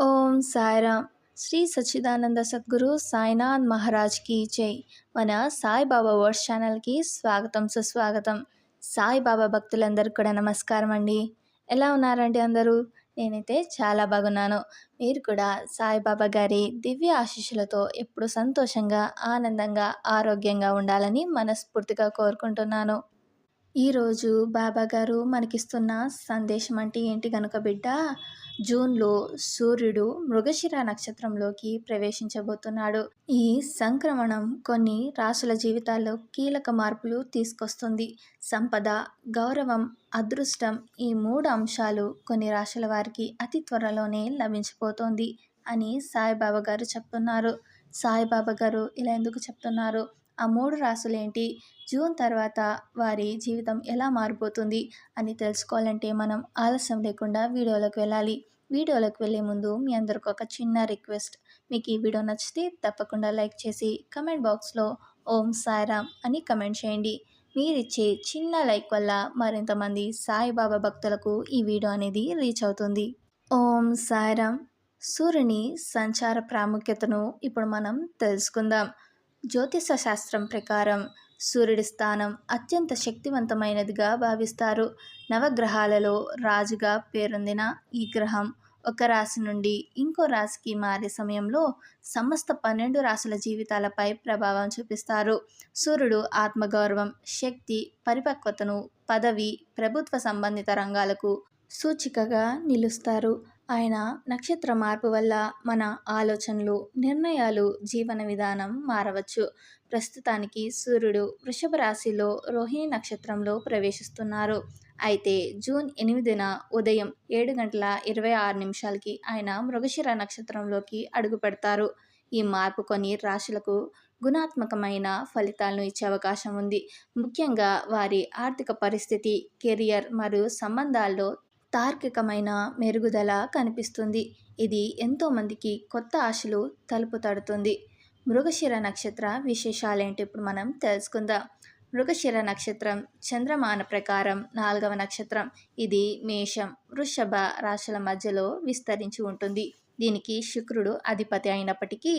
ఓం సాయిరామ్. శ్రీ సచ్చిదానంద సద్గురు సాయినాథ్ మహారాజ్కి జై. మన సాయిబాబా వర్డ్స్ ఛానల్కి స్వాగతం సుస్వాగతం. సాయిబాబా భక్తులందరికీ కూడా నమస్కారం అండి. ఎలా ఉన్నారండి అందరూ? నేనైతే చాలా బాగున్నాను. మీరు కూడా సాయిబాబా గారి దివ్య ఆశీస్సులతో ఎప్పుడు సంతోషంగా, ఆనందంగా, ఆరోగ్యంగా ఉండాలని మనస్ఫూర్తిగా కోరుకుంటున్నాను. ఈరోజు బాబా గారు మనకిస్తున్న సందేశం అంటే ఏంటి గనుక బిడ్డ, జూన్లో సూర్యుడు మృగశిర నక్షత్రంలోకి ప్రవేశించబోతున్నాడు. ఈ సంక్రమణం కొన్ని రాసుల జీవితాల్లో కీలక మార్పులు తీసుకొస్తుంది. సంపద, గౌరవం, అదృష్టం ఈ మూడు అంశాలు కొన్ని రాశుల వారికి అతి త్వరలోనే లభించబోతోంది అని సాయిబాబా గారు చెప్తున్నారు. సాయిబాబా గారు ఇలా ఎందుకు చెప్తున్నారు? ఆ మూడు రాసులేంటి? జూన్ తర్వాత వారి జీవితం ఎలా మారిపోతుంది అని తెలుసుకోవాలంటే మనం ఆలస్యం లేకుండా వీడియోలోకి వెళ్ళాలి. వీడియోలోకి వెళ్ళే ముందు మీ అందరికి ఒక చిన్న రిక్వెస్ట్. మీకు ఈ వీడియో నచ్చితే తప్పకుండా లైక్ చేసి కమెంట్ బాక్స్లో ఓం సాయిరామ్ అని కమెంట్ చేయండి. మీరిచ్చే చిన్న లైక్ వల్ల మరింతమంది సాయిబాబా భక్తులకు ఈ వీడియో అనేది రీచ్ అవుతుంది. ఓం సాయిరామ్. సూర్యుని సంచార ప్రాముఖ్యతను ఇప్పుడు మనం తెలుసుకుందాం. జ్యోతిష శాస్త్రం ప్రకారం సూర్యుడి స్థానం అత్యంత శక్తివంతమైనదిగా భావిస్తారు. నవగ్రహాలలో రాజుగా పేరొందిన ఈ గ్రహం ఒక రాశి నుండి ఇంకో రాశికి మారే సమయంలో సమస్త 12 రాశుల జీవితాలపై ప్రభావం చూపిస్తారు. సూర్యుడు ఆత్మగౌరవం, శక్తి, పరిపక్వతను, పదవి, ప్రభుత్వ సంబంధిత రంగాలకు సూచికగా నిలుస్తారు. ఆయన నక్షత్ర మార్పు వల్ల మన ఆలోచనలు, నిర్ణయాలు, జీవన విధానం మారవచ్చు. ప్రస్తుతానికి సూర్యుడు వృషభ రాశిలో రోహిణి నక్షత్రంలో ప్రవేశిస్తున్నారు. అయితే జూన్ 8న ఉదయం 7:26 ఆయన మృగశిర నక్షత్రంలోకి అడుగు పెడతారు. ఈ మార్పు కొన్ని రాశులకు గుణాత్మకమైన ఫలితాలను ఇచ్చే అవకాశం ఉంది. ముఖ్యంగా వారి ఆర్థిక పరిస్థితి, కెరియర్ మరియు సంబంధాల్లో తార్కికమైన మెరుగుదల కనిపిస్తుంది. ఇది ఎంతోమందికి కొత్త ఆశలు తలుపు తడుతుంది. మృగశిర నక్షత్ర విశేషాలేంటి ఇప్పుడు మనం తెలుసుకుందాం. మృగశిర నక్షత్రం చంద్రమాన ప్రకారం 4వ నక్షత్రం. ఇది మేషం, వృషభ రాశుల మధ్యలో విస్తరించి ఉంటుంది. దీనికి శుక్రుడు అధిపతి అయినప్పటికీ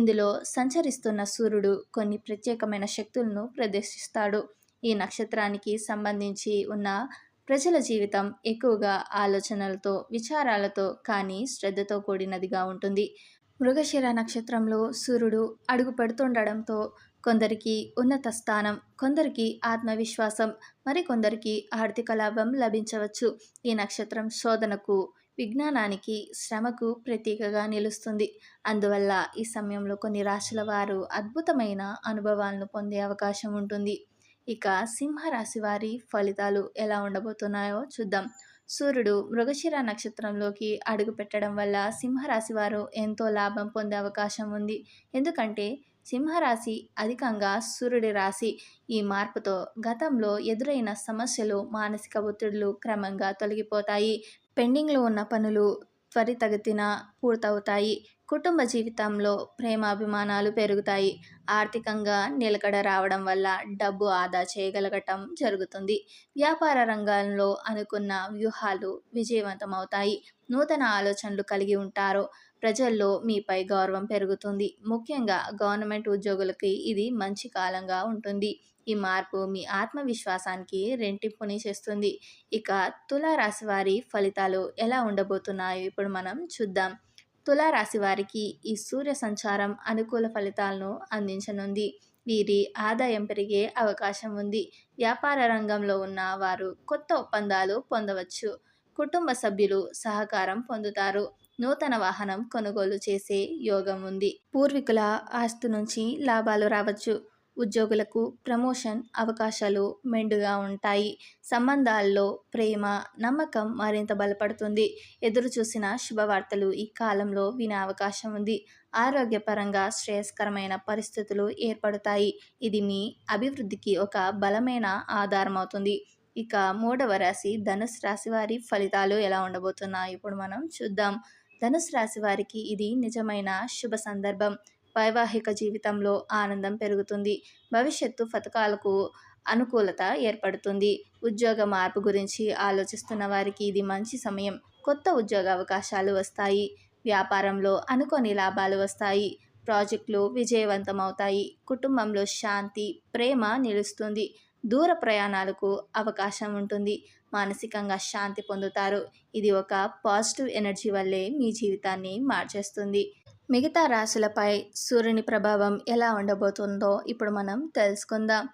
ఇందులో సంచరిస్తున్న సూర్యుడు కొన్ని ప్రత్యేకమైన శక్తులను ప్రదర్శిస్తాడు. ఈ నక్షత్రానికి సంబంధించి ఉన్న ప్రజల జీవితం ఎక్కువగా ఆలోచనలతో, విచారాలతో కానీ శ్రద్ధతో కూడినదిగా ఉంటుంది. మృగశిర నక్షత్రంలో సూర్యుడు అడుగు పెడుతుండడంతో కొందరికి ఉన్నత స్థానం, కొందరికి ఆత్మవిశ్వాసం, మరికొందరికి ఆర్థిక లాభం లభించవచ్చు. ఈ నక్షత్రం శోధనకు, విజ్ఞానానికి, శ్రమకు ప్రతీకగా నిలుస్తుంది. అందువల్ల ఈ సమయంలో కొన్ని రాశుల వారు అద్భుతమైన అనుభవాలను పొందే అవకాశం ఉంటుంది. ఇక సింహరాశి వారి ఫలితాలు ఎలా ఉండబోతున్నాయో చూద్దాం. సూర్యుడు మృగశిర నక్షత్రంలోకి అడుగు పెట్టడం వల్ల సింహరాశి వారు ఎంతో లాభం పొందే అవకాశం ఉంది. ఎందుకంటే సింహరాశి అధికంగా సూర్యుడి రాశి. ఈ మార్పుతో గతంలో ఎదురైన సమస్యలు, మానసిక ఒత్తిడులు క్రమంగా తొలగిపోతాయి. పెండింగ్లో ఉన్న పనులు త్వరితగతిన పూర్తవుతాయి. కుటుంబ జీవితంలో ప్రేమాభిమానాలు పెరుగుతాయి. ఆర్థికంగా నిలకడ రావడం వల్ల డబ్బు ఆదా చేయగలగటం జరుగుతుంది. వ్యాపార రంగంలో అనుకున్న వ్యూహాలు విజయవంతమవుతాయి. నూతన ఆలోచనలు కలిగి ఉంటారు. ప్రజల్లో మీపై గౌరవం పెరుగుతుంది. ముఖ్యంగా గవర్నమెంట్ ఉద్యోగులకి ఇది మంచి కాలంగా ఉంటుంది. ఈ మార్పు మీ ఆత్మవిశ్వాసానికి రెంటింపుని చేస్తుంది. ఇక తులారాశి వారి ఫలితాలు ఎలా ఉండబోతున్నాయో ఇప్పుడు మనం చూద్దాం. తులారాశి వారికి ఈ సూర్య సంచారం అనుకూల ఫలితాలను అందించనుంది. వీరి ఆదాయం పెరిగే అవకాశం ఉంది. వ్యాపార రంగంలో ఉన్న వారు కొత్త ఒప్పందాలు పొందవచ్చు. కుటుంబ సభ్యులు సహకారం పొందుతారు. నూతన వాహనం కొనుగోలు చేసే యోగం ఉంది. పూర్వీకుల ఆస్తి నుంచి లాభాలు రావచ్చు. ఉద్యోగులకు ప్రమోషన్ అవకాశాలు మెండుగా ఉంటాయి. సంబంధాల్లో ప్రేమ, నమ్మకం మరింత బలపడుతుంది. ఎదురు చూసిన శుభవార్తలు ఈ కాలంలో వినే అవకాశం ఉంది. ఆరోగ్యపరంగా శ్రేయస్కరమైన పరిస్థితులు ఏర్పడతాయి. ఇది మీ అభివృద్ధికి ఒక బలమైన ఆధారం అవుతుంది. ఇక 3వ రాశి ధనుసు రాశి వారి ఫలితాలు ఎలా ఉండబోతున్నాయి ఇప్పుడు మనం చూద్దాం. ధనుసు రాశి వారికి ఇది నిజమైన శుభ సందర్భం. వైవాహిక జీవితంలో ఆనందం పెరుగుతుంది. భవిష్యత్తు పథకాలకు అనుకూలత ఏర్పడుతుంది. ఉద్యోగ మార్పు గురించి ఆలోచిస్తున్న వారికి ఇది మంచి సమయం. కొత్త ఉద్యోగ అవకాశాలు వస్తాయి. వ్యాపారంలో అనుకోని లాభాలు వస్తాయి. ప్రాజెక్టులు విజయవంతమవుతాయి. కుటుంబంలో శాంతి, ప్రేమ నిలుస్తుంది. దూర ప్రయాణాలకు అవకాశం ఉంటుంది. మానసికంగా శాంతి పొందుతారు. ఇది ఒక పాజిటివ్ ఎనర్జీ వల్లే మీ జీవితాన్ని మార్చేస్తుంది. మిగతా రాశులపై సూర్యుని ప్రభావం ఎలా ఉండబోతుందో ఇప్పుడు మనం తెలుసుకుందాం.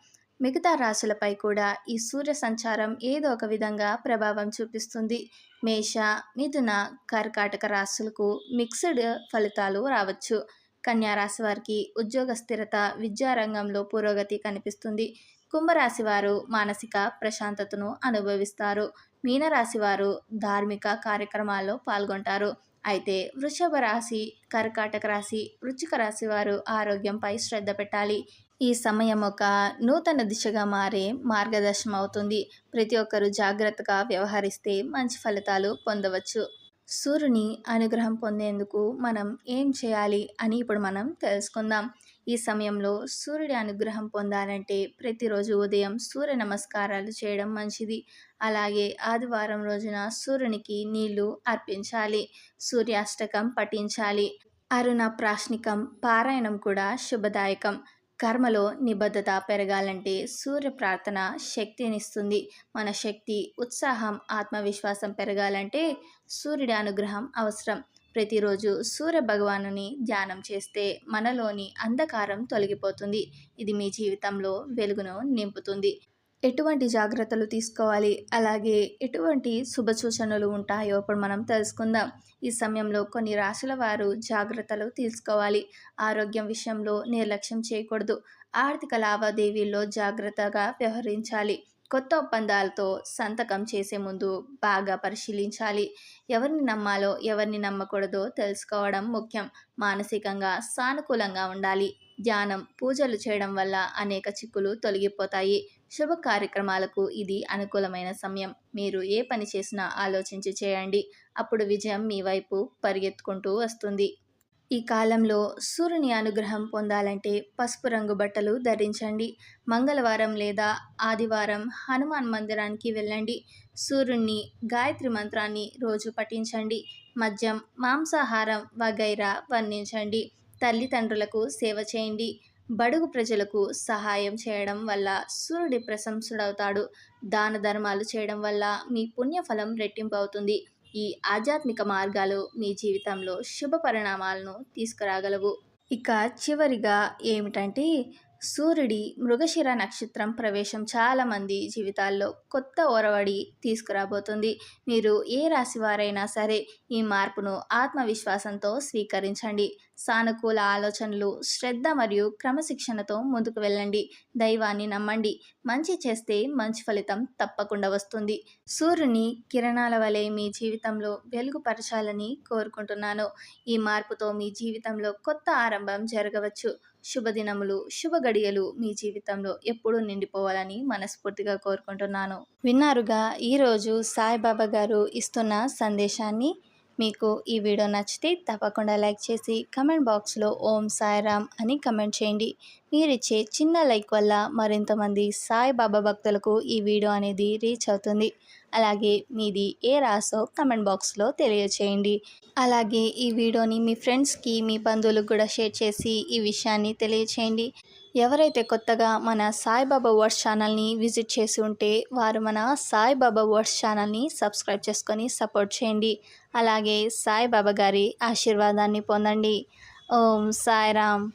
మిగతా రాశులపై కూడా ఈ సూర్య సంచారం ఏదో ఒక విధంగా ప్రభావం చూపిస్తుంది. మేష, మిథున, కర్కాటక రాశులకు మిక్స్డ్ ఫలితాలు రావచ్చు. కన్యా రాశి వారికి ఉద్యోగ స్థిరత, విద్యారంగంలో పురోగతి కనిపిస్తుంది. కుంభరాశి వారు మానసిక ప్రశాంతతను అనుభవిస్తారు. మీనరాశి వారు ధార్మిక కార్యక్రమాల్లో పాల్గొంటారు. అయితే వృషభ రాశి, కర్కాటక రాశి, వృశ్చిక రాశి వారు ఆరోగ్యంపై శ్రద్ధ పెట్టాలి. ఈ సమయం ఒక నూతన దిశగా మారే మార్గదర్శనం అవుతుంది. ప్రతి ఒక్కరూ జాగ్రత్తగా వ్యవహరిస్తే మంచి ఫలితాలు పొందవచ్చు. సూర్యుని అనుగ్రహం పొందేందుకు మనం ఏం చేయాలి అని ఇప్పుడు మనం తెలుసుకుందాం. ఈ సమయంలో సూర్యుడి అనుగ్రహం పొందాలంటే ప్రతిరోజు ఉదయం సూర్య నమస్కారాలు చేయడం మంచిది. అలాగే ఆదివారం రోజున సూర్యునికి నీళ్లు అర్పించాలి. సూర్యాష్టకం పఠించాలి. అరుణ ప్రాశ్నికం పారాయణం కూడా శుభదాయకం. కర్మలో నిబద్ధత పెరగాలంటే సూర్య ప్రార్థన శక్తినిస్తుంది. మన శక్తి, ఉత్సాహం, ఆత్మవిశ్వాసం పెరగాలంటే సూర్యుడి అనుగ్రహం అవసరం. ప్రతిరోజు సూర్య భగవానుని ధ్యానం చేస్తే మనలోని అంధకారం తొలగిపోతుంది. ఇది మీ జీవితంలో వెలుగును నింపుతుంది. ఎటువంటి జాగ్రత్తలు తీసుకోవాలి, అలాగే ఎటువంటి శుభ సూచనలు ఉంటాయో ఇప్పుడు మనం తెలుసుకుందాం. ఈ సమయంలో కొన్ని రాశుల వారు జాగ్రత్తలు తీసుకోవాలి. ఆరోగ్యం విషయంలో నిర్లక్ష్యం చేయకూడదు. ఆర్థిక లావాదేవీల్లో జాగ్రత్తగా వ్యవహరించాలి. కొత్త ఒప్పందాలతో సంతకం చేసే ముందు బాగా పరిశీలించాలి. ఎవరిని నమ్మాలో ఎవరిని నమ్మకూడదో తెలుసుకోవడం ముఖ్యం. మానసికంగా సానుకూలంగా ఉండాలి. ధ్యానం, పూజలు చేయడం వల్ల అనేక చిక్కులు తొలగిపోతాయి. శుభ కార్యక్రమాలకు ఇది అనుకూలమైన సమయం. మీరు ఏ పని చేసినా ఆలోచించి చేయండి. అప్పుడు విజయం మీ వైపు పరిగెత్తుకుంటూ వస్తుంది. ఈ కాలంలో సూర్యుని అనుగ్రహం పొందాలంటే పసుపు రంగు బట్టలు ధరించండి. మంగళవారం లేదా ఆదివారం హనుమాన్ మందిరానికి వెళ్ళండి. సూర్యుని గాయత్రి మంత్రాన్ని రోజు పఠించండి. మద్యం, మాంసాహారం వగైరా వర్ణించండి. తల్లిదండ్రులకు సేవ చేయండి. బడుగు ప్రజలకు సహాయం చేయడం వల్ల సూర్యుడి ప్రశంసుడవుతాడు. దాన ధర్మాలు చేయడం వల్ల మీ పుణ్యఫలం రెట్టింపు అవుతుంది. ఈ ఆధ్యాత్మిక మార్గాలు మీ జీవితంలో శుభ పరిణామాలను తీసుకురాగలవు. ఇక చివరిగా ఏమిటంటే, సూర్యుడి మృగశిర నక్షత్రం ప్రవేశం చాలామంది జీవితాల్లో కొత్త ఒరవడి తీసుకురాబోతుంది. మీరు ఏ రాశి వారైనా సరే ఈ మార్పును ఆత్మవిశ్వాసంతో స్వీకరించండి. సానుకూల ఆలోచనలు, శ్రద్ధ మరియు క్రమశిక్షణతో ముందుకు వెళ్ళండి. దైవాన్ని నమ్మండి. మంచి చేస్తే మంచి ఫలితం తప్పకుండా వస్తుంది. సూర్యుని కిరణాల వలె మీ జీవితంలో వెలుగుపరచాలని కోరుకుంటున్నాను. ఈ మార్పుతో మీ జీవితంలో కొత్త ఆరంభం జరగవచ్చు. శుభదినములు, శుభ గడియలు మీ జీవితంలో ఎప్పుడూ నిండిపోవాలని మనస్ఫూర్తిగా కోరుకుంటున్నాను. విన్నారుగా ఈరోజు సాయిబాబా గారు ఇస్తున్న సందేశాన్ని. మీకు ఈ వీడియో నచ్చితే తప్పకుండా లైక్ చేసి కమెంట్ బాక్స్లో ఓం సాయిరామ్ అని కమెంట్ చేయండి. మీరిచ్చే చిన్న లైక్ వల్ల మరింతమంది సాయిబాబా భక్తులకు ఈ వీడియో అనేది రీచ్ అవుతుంది. అలాగే మీది ఏ రాసో కమెంట్ బాక్స్లో తెలియచేయండి. అలాగే ఈ వీడియోని మీ ఫ్రెండ్స్కి, మీ బంధువులకు కూడా షేర్ చేసి ఈ విషయాన్ని తెలియచేయండి. ఎవరైతే కొత్తగా మన సాయిబాబా వర్డ్స్ ఛానల్ని విజిట్ చేసి ఉంటే వారు మన సాయిబాబా వర్డ్స్ ఛానల్ని సబ్స్క్రైబ్ చేసుకొని సపోర్ట్ చేయండి. అలాగే సాయిబాబా గారి ఆశీర్వాదాన్ని పొందండి. ఓం సాయిరామ్.